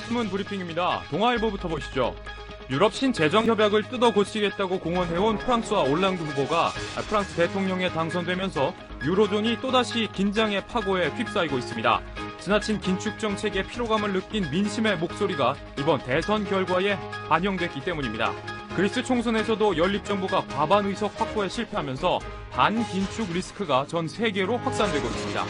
신문 브리핑입니다. 동아일보부터 보시죠. 유럽 신재정협약을 뜯어 고치겠다고 공언해온 프랑스와 올랑드 후보가 프랑스 대통령에 당선되면서 유로존이 또다시 긴장의 파고에 휩싸이고 있습니다. 지나친 긴축 정책의 피로감을 느낀 민심의 목소리가 이번 대선 결과에 반영됐기 때문입니다. 그리스 총선에서도 연립정부가 과반 의석 확보에 실패하면서 반긴축 리스크가 전 세계로 확산되고 있습니다.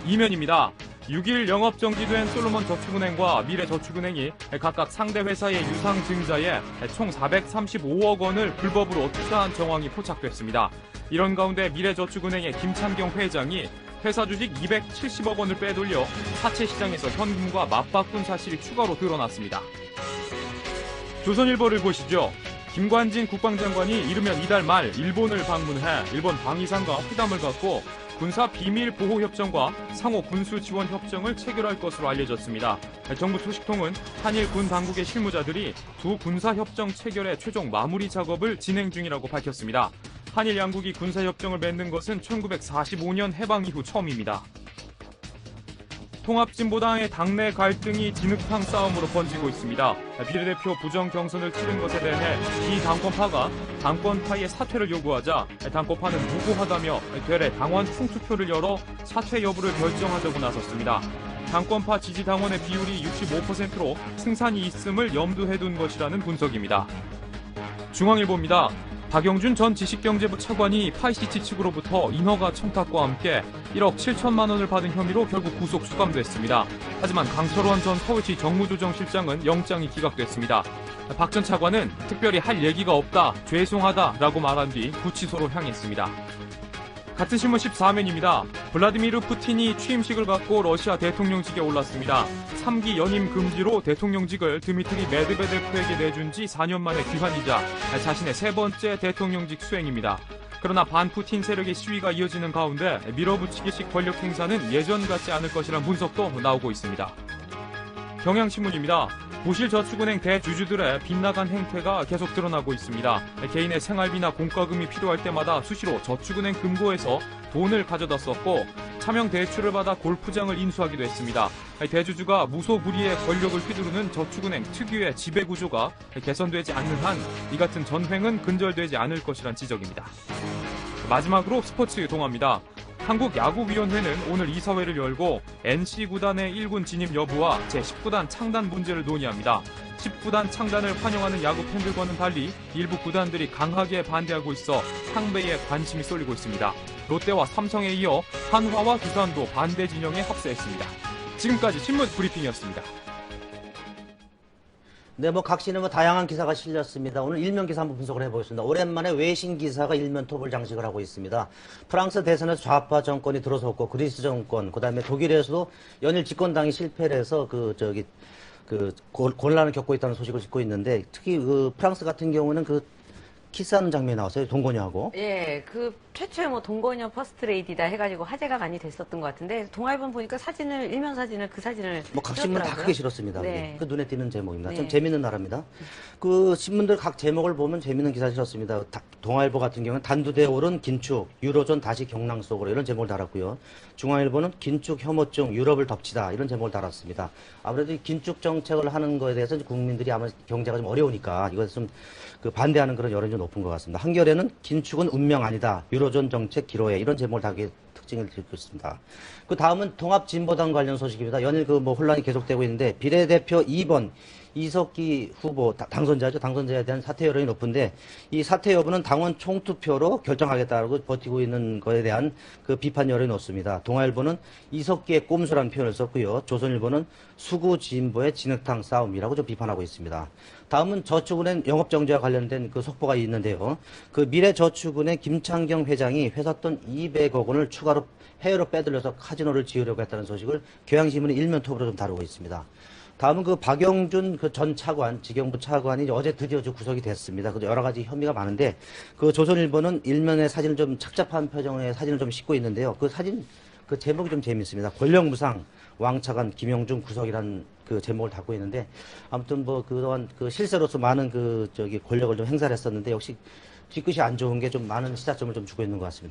이면입니다. 6일 영업 정지된 솔로몬 저축은행과 미래저축은행이 각각 상대 회사의 유상증자에 총 435억 원을 불법으로 투자한 정황이 포착됐습니다. 이런 가운데 미래저축은행의 김찬경 회장이 회사 주식 270억 원을 빼돌려 사채 시장에서 현금과 맞바꾼 사실이 추가로 드러났습니다. 조선일보를 보시죠. 김관진 국방장관이 이르면 이달 말 일본을 방문해 일본 방위상과 회담을 갖고 군사 비밀 보호 협정과 상호 군수 지원 협정을 체결할 것으로 알려졌습니다. 정부 소식통은 한일 군 당국의 실무자들이 두 군사 협정 체결의 최종 마무리 작업을 진행 중이라고 밝혔습니다. 한일 양국이 군사 협정을 맺는 것은 1945년 해방 이후 처음입니다. 통합진보당의 당내 갈등이 진흙탕 싸움으로 번지고 있습니다. 비례대표 부정 경선을 치른 것에 대해 비당권파가 당권파의 사퇴를 요구하자 당권파는 무고하다며 되레 당원 총투표를 열어 사퇴 여부를 결정하자고 나섰습니다. 당권파 지지 당원의 비율이 65%로 승산이 있음을 염두에 둔 것이라는 분석입니다. 중앙일보입니다. 박영준 전 지식경제부 차관이 파이시티 측으로부터 인허가 청탁과 함께 1억 7천만 원을 받은 혐의로 결국 구속 수감됐습니다. 하지만 강철원 전 서울시 정무조정실장은 영장이 기각됐습니다. 박 전 차관은 특별히 할 얘기가 없다, 죄송하다라고 말한 뒤 구치소로 향했습니다. 같은 신문 14면입니다. 블라디미르 푸틴이 취임식을 갖고 러시아 대통령직에 올랐습니다. 3기 연임 금지로 대통령직을 드미트리 메드베데프에게 내준 지 4년 만에 귀환이자 자신의 세 번째 대통령직 수행입니다. 그러나 반푸틴 세력의 시위가 이어지는 가운데 밀어붙이기식 권력 행사는 예전 같지 않을 것이란 분석도 나오고 있습니다. 경향신문입니다. 보실저축은행 대주주들의 빗나간 행태가 계속 드러나고 있습니다. 개인의 생활비나 공과금이 필요할 때마다 수시로 저축은행 금고에서 돈을 가져다 썼고 차명 대출을 받아 골프장을 인수하기도 했습니다. 대주주가 무소불위의 권력을 휘두르는 저축은행 특유의 지배구조가 개선되지 않는 한 이 같은 전횡은 근절되지 않을 것이란 지적입니다. 마지막으로 스포츠 동아입니다. 한국야구위원회는 오늘 이사회를 열고 NC구단의 1군 진입 여부와 제19단 창단 문제를 논의합니다. 19단 창단을 환영하는 야구 팬들과는 달리 일부 구단들이 강하게 반대하고 있어 상배에 관심이 쏠리고 있습니다. 롯데와 삼성에 이어 한화와 두산도 반대 진영에 합세했습니다. 지금까지 신문 브리핑이었습니다. 네, 각 시는 다양한 기사가 실렸습니다. 오늘 일면 기사 한번 분석을 해보겠습니다. 오랜만에 외신 기사가 일면 톱을 장식을 하고 있습니다. 프랑스 대선에서 좌파 정권이 들어섰고 그리스 정권, 그다음에 독일에서도 연일 집권당이 실패를 해서 곤란을 겪고 있다는 소식을 듣고 있는데 특히 프랑스 같은 경우는 키스하는 장면이 나왔어요. 동거녀하고. 예, 최초의 동거녀 퍼스트레이디다 해가지고 화제가 많이 됐었던 것 같은데 동아일보 보니까 일면 사진을 그 사진을 각 신문 다 크게 실었습니다. 네. 그 눈에 띄는 제목입니다. 네. 좀 재밌는 나라입니다. 그 신문들 각 제목을 보면 재밌는 기사 실었습니다. 동아일보 같은 경우는 단두대에 오른 긴축, 유로존 다시 경랑 속으로 이런 제목을 달았고요. 중앙일보는 긴축 혐오증, 유럽을 덮치다 이런 제목을 달았습니다. 아무래도 이 긴축 정책을 하는 거에 대해서 국민들이 아마 경제가 좀 어려우니까 이것을 좀 반대하는 그런 여론이 좀 높은 것 같습니다. 한겨레는 긴축은 운명 아니다. 유로존 정책 기로에 이런 제목을 달게 특징을 들고 있습니다. 그 다음은 통합진보당 관련 소식입니다. 연일 혼란이 계속되고 있는데 비례대표 2번 이석기 후보 당선자죠. 당선자에 대한 사퇴 여론이 높은데 이 사퇴 여부는 당원 총투표로 결정하겠다고 버티고 있는 거에 대한 비판 여론이 높습니다. 동아일보는 이석기의 꼼수라는 표현을 썼고요. 조선일보는 수구 진보의 진흙탕 싸움이라고 좀 비판하고 있습니다. 다음은 저축은행 영업정지와 관련된 속보가 있는데요. 미래저축은행 김창경 회장이 회사 돈 200억 원을 추가로 해외로 빼돌려서 카지노를 지으려고 했다는 소식을 경향신문이 일면 톱으로 좀 다루고 있습니다. 다음은 박영준 전 차관, 지경부 차관이 어제 드디어 구속이 됐습니다. 여러 가지 혐의가 많은데 조선일보는 일면의 사진을 좀 착잡한 표정의 사진을 좀 싣고 있는데요. 사진 제목이 좀 재밌습니다. 권력무상 왕차관 김영준 구속이라는 제목을 담고 있는데 아무튼 그동안 실세로서 많은 권력을 좀 행사를 했었는데 역시 뒤끝이 안 좋은 게 좀 많은 시사점을 좀 주고 있는 것 같습니다.